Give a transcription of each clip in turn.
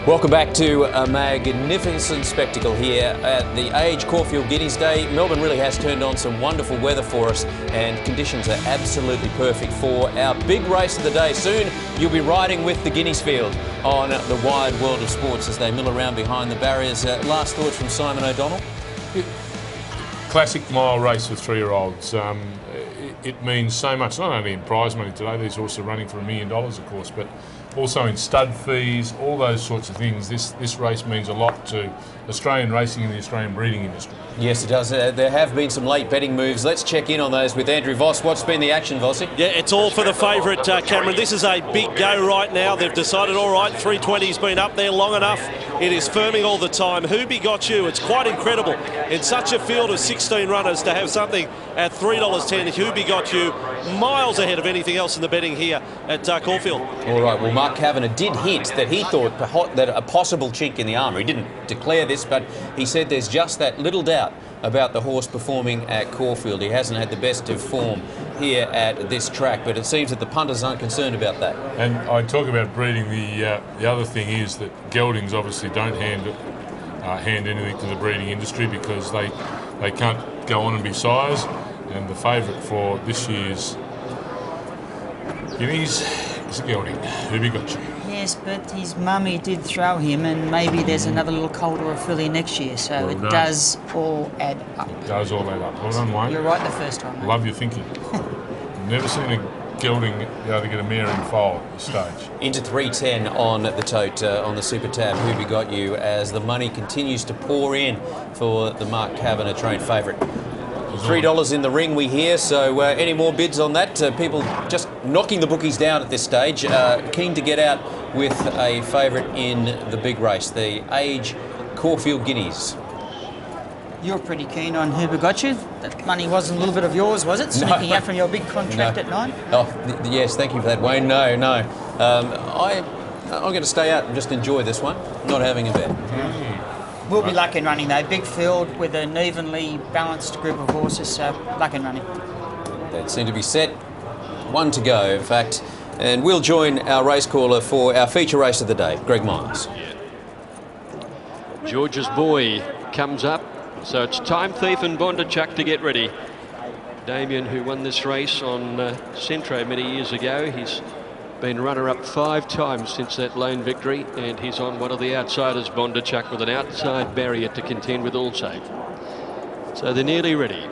Welcome back to a magnificent spectacle here at the Age Caulfield Guineas Day. Melbourne really has turned on some wonderful weather for us, and conditions are absolutely perfect for our big race of the day. Soon you'll be riding with the Guineas field on the wide world of sports as they mill around behind the barriers. Last thoughts from Simon O'Donnell? Classic mile race for 3-year-olds. It means so much, not only in prize money today, these horses are running for $1 million, of course, but also in stud fees, all those sorts of things. This race means a lot to Australian racing and the Australian breeding industry. Yes, it does. There have been some late betting moves. Let's check in on those with Andrew Voss. What's been the action, Vossi? Yeah, it's all for the favourite, Cameron. This is a big go right now. They've decided, all right, 320's been up there long enough. It is firming all the time. WhoBeGotYou, it's quite incredible in such a field of 16 runners to have something at $3.10. WhoBeGotYou, miles ahead of anything else in the betting here at Caulfield. All right, well, Mark Kavanagh did hint that he thought that a possible chink in the armour. He didn't declare this, but he said there's just that little doubt about the horse performing at Caulfield. He hasn't had the best of form here at this track, but it seems that the punters aren't concerned about that. And I talk about breeding. The other thing is that geldings obviously don't hand anything to the breeding industry because they can't go on and be size. And the favourite for this year's Guineas is a gelding. WhoBeGotYou. Yes, but his mummy did throw him, and maybe there's another little colt or a filly next year, so it does all add up. It does all add up. Well done, Wayne. You're right the first time, mate. Love your thinking. Never seen a gelding be able to get a mare in foal at this stage. Into 310 on the tote on the Super Tab. WhoBeGotYou, as the money continues to pour in for the Mark Kavanagh trained favourite. $3 in the ring, we hear, so any more bids on that? People just knocking the bookies down at this stage. Keen to get out with a favourite in the big race, the Age Caulfield Guineas. You're pretty keen on WhoBeGotYou. That money wasn't a little bit of yours, was it? Sneaking out from your big contract at 9? Oh, yes, thank you for that, Wayne. No. I'm going to stay out and just enjoy this one, not having a bet. We'll be luck in running though. Big field with an evenly balanced group of horses, so luck in running. They seem to be set. One to go, in fact. And we'll join our race caller for our feature race of the day, Greg Miles. George's Boy comes up. So it's Time Thief and Bondarchuk to get ready. Damien, who won this race on Centro many years ago, he's been runner-up 5 times since that lone victory, and he's on one of the outsiders, Bondarchuk, with an outside barrier to contend with also. So they're nearly ready.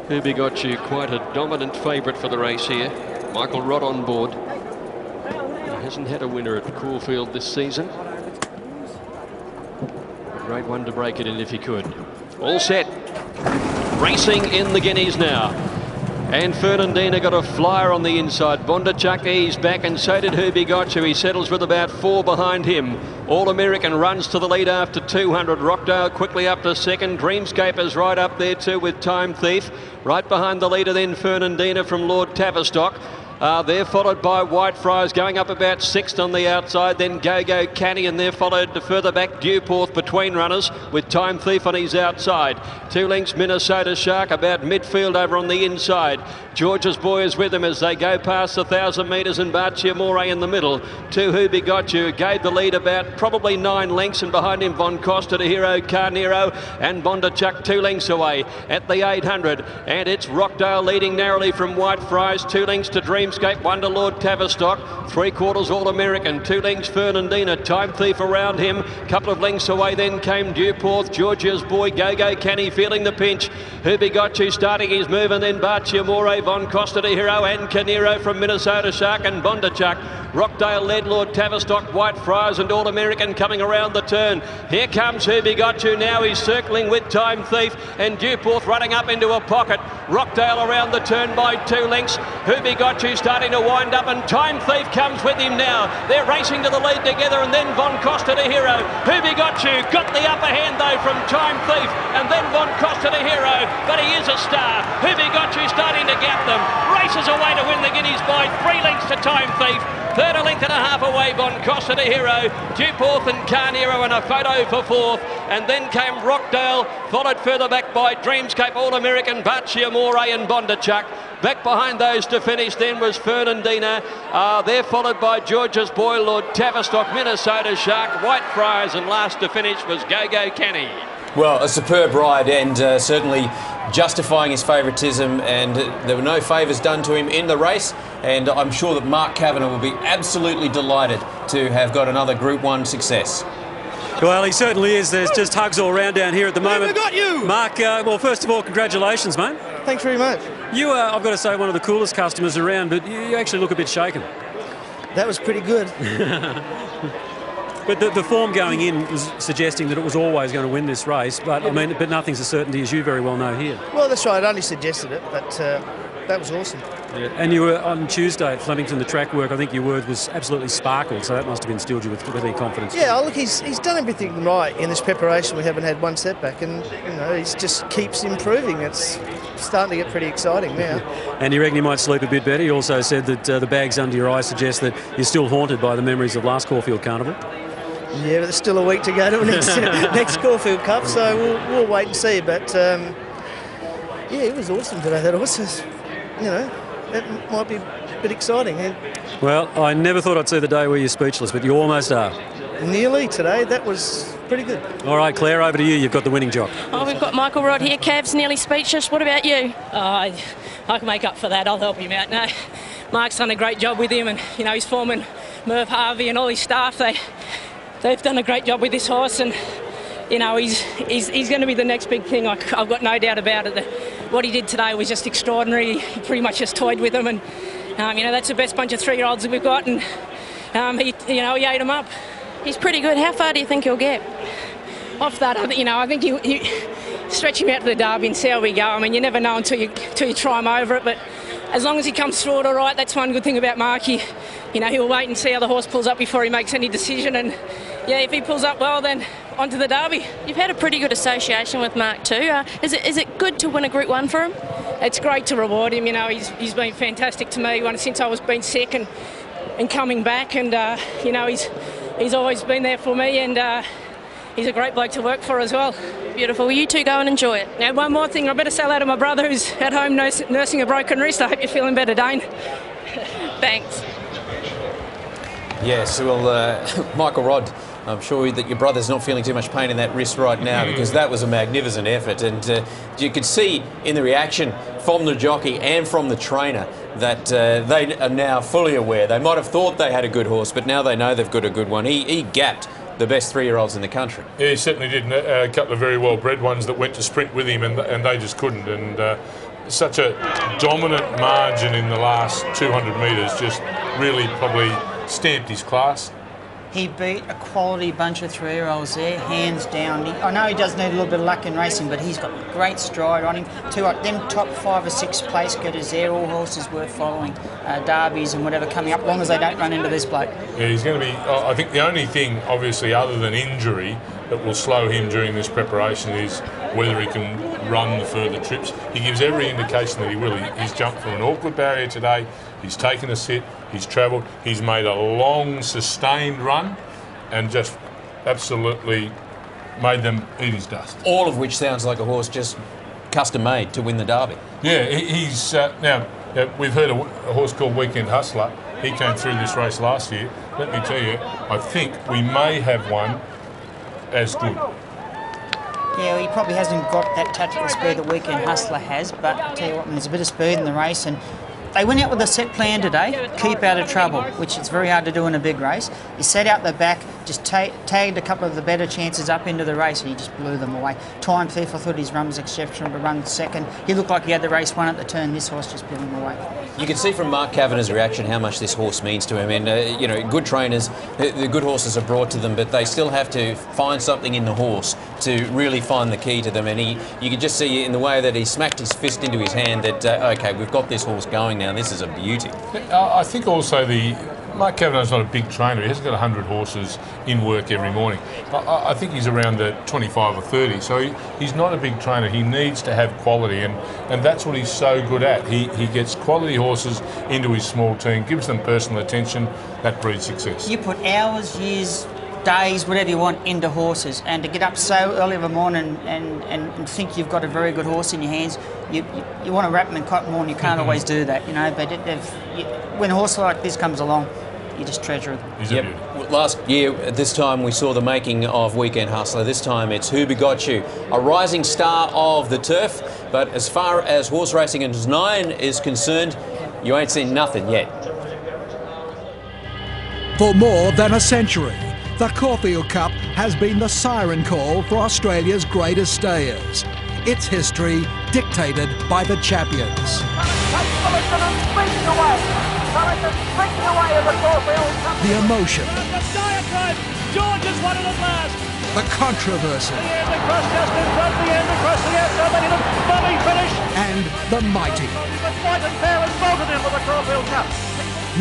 WhoBeGotYou, quite a dominant favourite for the race here. Michael Rott on board. He hasn't had a winner at Caulfield this season. A great one to break it in if he could. All set. Racing in the Guineas now. And Fernandina got a flyer on the inside. Bondarchuk eased back, and so did WhoBeGotYou. He settles with about 4 behind him. All American runs to the lead after 200. Rockdale quickly up to second. Dreamscape is right up there too with Time Thief. Right behind the leader then Fernandina from Lord Tavistock. They're followed by Whitefriars going up about 6th on the outside, then WhoBeGotYou, and they're followed further back Dewporth between runners with Time Thief on his outside. 2 lengths Minnesota Shark about midfield over on the inside. George's Boy is with him as they go past 1,000 metres, and Barcia More in the middle. To WhoBeGotYou gave the lead about probably 9 lengths, and behind him Von Costa to Hero Carnero, and Bondarchuk 2 lengths away at the 800, and it's Rockdale leading narrowly from Whitefriars. 2 lengths to Dreamscape, 1 to Lord Tavistock, 3/4 All American, 2 lengths Fernandina, Time Thief around him, couple of lengths away then came Dewporth, Georgia's Boy, WhoBeGotYou feeling the pinch, WhoBeGotYou starting his move, and then Barcia More, Von Costa to Hero, and Carnero from Minnesota Shark, and Bondarchuk. Rockdale led Lord Tavistock, Whitefriars and All American coming around the turn. Here comes WhoBeGotYou now. He's circling with Time Thief, and Dewporth running up into a pocket. Rockdale around the turn by 2 lengths. WhoBeGotYou starting to wind up, and Time Thief comes with him now. They're racing to the lead together, and then Von Costa to Hero. WhoBeGotYou got the upper hand though from Time Thief, and then Von Costa to Hero, but he is a star. WhoBeGotYou starting to gap them. Races away to win the Guineas by 3 lengths to Time Thief. Third a length and a half away, Von Costa to Hero. Dewporth and Carnero, and a photo for 4th. and then came Rockdale, followed further back by Dreamscape All-American, Baccia More and Bondarchuk. Back behind those to finish then was Fernandina. They're followed by George's Boy Lord, Tavistock, Minnesota Shark, Whitefriars, and last to finish was Go-Go Canny. Well, a superb ride, and certainly justifying his favouritism, and there were no favours done to him in the race, and I'm sure that Mark Kavanagh will be absolutely delighted to have got another Group 1 success. Well, he certainly is. There's just hugs all around down here at the moment. WhoBeGotYou! Mark, well, first of all, congratulations, mate. Thanks very much. You are, I've got to say, one of the coolest customers around, but you actually look a bit shaken. That was pretty good. But the form going in was suggesting that it was always going to win this race, but I mean, but nothing's a certainty, as you very well know here. Well, that's right. I only suggested it, but that was awesome. Yeah. And you were on Tuesday at Flemington, the track work, I think your word was absolutely sparkled, so that must have instilled you with any confidence. Yeah, look, he's done everything right in this preparation. We haven't had one setback, and you know, he just keeps improving. It's starting to get pretty exciting now. And you reckon you might sleep a bit better? You also said that the bags under your eyes suggest that you're still haunted by the memories of last Caulfield Carnival. Yeah, but there's still a week to go to the next Caulfield Cup, so we'll wait and see. But yeah, it was awesome today. That horse, you know, that might be a bit exciting. Well, I never thought I'd see the day where you're speechless, but you almost are. Nearly today. That was pretty good. All right, Claire, over to you. You've got the winning jock. Oh, we've got Michael Rod here. Cav's nearly speechless. What about you? I can make up for that. I'll help him out. No, Mark's done a great job with him, and you know, his foreman Merv Harvey and all his staff. They've done a great job with this horse, and you know, he's going to be the next big thing. I've got no doubt about it. What he did today was just extraordinary. He pretty much just toyed with them, and you know, that's the best bunch of 3-year-olds that we've got, and he ate them up. He's pretty good. How far do you think he'll get? Off that, I think you stretch him out to the Derby and see how we go. I mean, you never know until you try him over it, but as long as he comes through it all right, that's one good thing about Mark. He'll wait and see how the horse pulls up before he makes any decision, and yeah, if he pulls up well, then onto the Derby. You've had a pretty good association with Mark too. Is it good to win a Group 1 for him? It's great to reward him. You know, he's been fantastic to me since I was been sick and coming back, and you know, he's always been there for me, and he's a great bloke to work for as well. Beautiful. Well, you two go and enjoy it. Now, one more thing. I better say hello to my brother who's at home nursing a broken wrist. I hope you're feeling better, Dane. Thanks. Yes, well, Michael Rod, I'm sure that your brother's not feeling too much pain in that wrist right now, because that was a magnificent effort, and you could see in the reaction from the jockey and from the trainer that they are now fully aware. They might have thought they had a good horse, but now they know they've got a good one. He gapped the best 3-year-olds in the country. Yeah, he certainly did. A couple of very well-bred ones that went to sprint with him, and they just couldn't. And such a dominant margin in the last 200 metres just really probably stamped his class. He beat a quality bunch of 3-year-olds there, hands down. I know he does need a little bit of luck in racing, but he's got great stride on him. Them top 5 or 6 place getters there, all horses worth following, derbies and whatever coming up, as long as they don't run into this bloke. Yeah, he's going to be, I think the only thing, obviously, other than injury, that will slow him during this preparation is whether he can run the further trips. He gives every indication that he will. He's jumped from an awkward barrier today, he's taken a sit, he's travelled, he's made a long, sustained run and just absolutely made them eat his dust. All of which sounds like a horse just custom-made to win the Derby. Yeah, he's now we've heard a horse called Weekend Hustler. He came through this race last year. Let me tell you, I think we may have one as good. Yeah, he probably hasn't got that tactical speed that Weekend Hustler has, but I'll tell you what, there's a bit of speed in the race, and they went out with a set plan today, keep out of trouble, which is very hard to do in a big race. He set out the back, just tagged a couple of the better chances up into the race, and he just blew them away. Time Thief, I thought his run was exceptional to run second. He looked like he had the race won at the turn. This horse just blew him away. You can see from Mark Kavanagh's reaction how much this horse means to him. And, you know, good trainers, the good horses are brought to them, but they still have to find something in the horse to really find the key to them. And you could just see in the way that he smacked his fist into his hand that, OK, we've got this horse going now. This is a beauty. I think also Mark Kavanagh's not a big trainer. He hasn't got 100 horses in work every morning. I think he's around the 25 or 30. So he's not a big trainer. He needs to have quality, and that's what he's so good at. He gets quality horses into his small team, gives them personal attention. That breeds success. You put hours, years, days, whatever you want, into horses. And to get up so early of a morning and think you've got a very good horse in your hands, you want to wrap them in cotton wool, and you can't always do that, you know. But when a horse like this comes along, you just treasure it. Yep. Last year, at this time, we saw the making of Weekend Hustler. This time, it's WhoBeGotYou, a rising star of the turf. But as far as horse racing in Nine is concerned, you ain't seen nothing yet. For more than a century, the Caulfield Cup has been the siren call for Australia's greatest stayers. Its history dictated by the champions. The emotion. George has won it at last. The controversy. And the mighty.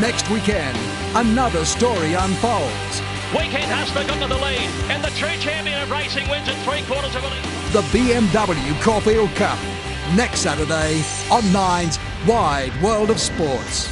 Next weekend, another story unfolds. Weekend Hustler got to the lead, and the true champion of racing wins at 3/4 of a lead. The BMW Caulfield Cup, next Saturday on Nine's Wide World of Sports.